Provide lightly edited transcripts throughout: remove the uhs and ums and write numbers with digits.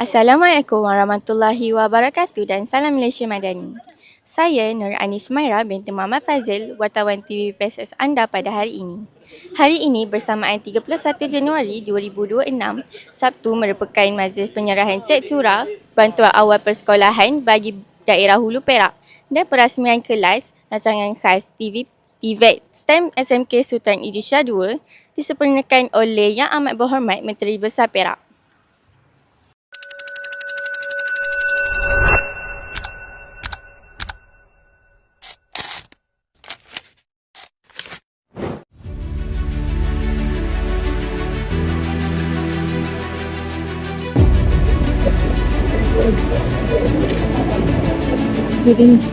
Assalamualaikum warahmatullahi wabarakatuh dan salam Malaysia Madani. Saya Nur Anis Maira binti Muhammad Fazil, wartawan TV PSS anda pada hari ini. Hari ini bersamaan 31 Januari 2026, Sabtu merupakan majlis penyerahan cek curah bantuan awal persekolahan bagi daerah Hulu Perak dan perasmian kelas rancangan khas TVET STEM SMK Sultan Idris Shah II disempurnakan oleh Yang Amat Berhormat Menteri Besar Perak. Situation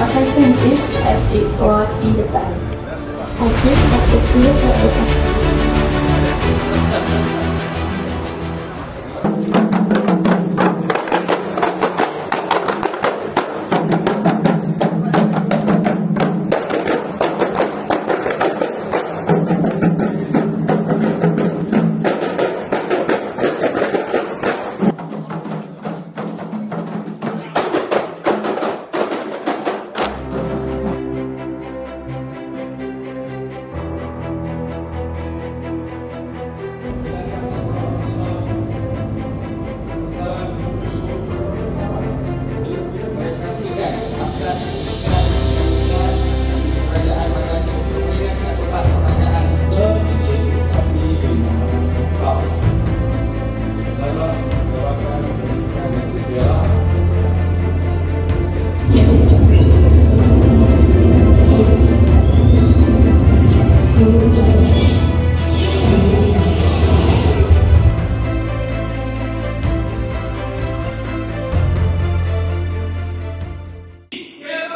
of licenses as it was in the past. This has exceeded the assumption.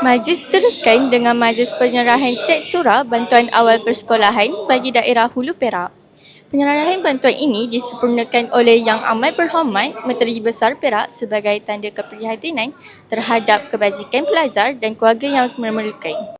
Majlis teruskan dengan majlis penyerahan cek curah bantuan awal persekolahan bagi daerah Hulu Perak. Penyerahan bantuan ini disempurnakan oleh Yang Amat Berhormat Menteri Besar Perak sebagai tanda keprihatinan terhadap kebajikan pelajar dan keluarga yang memerlukan.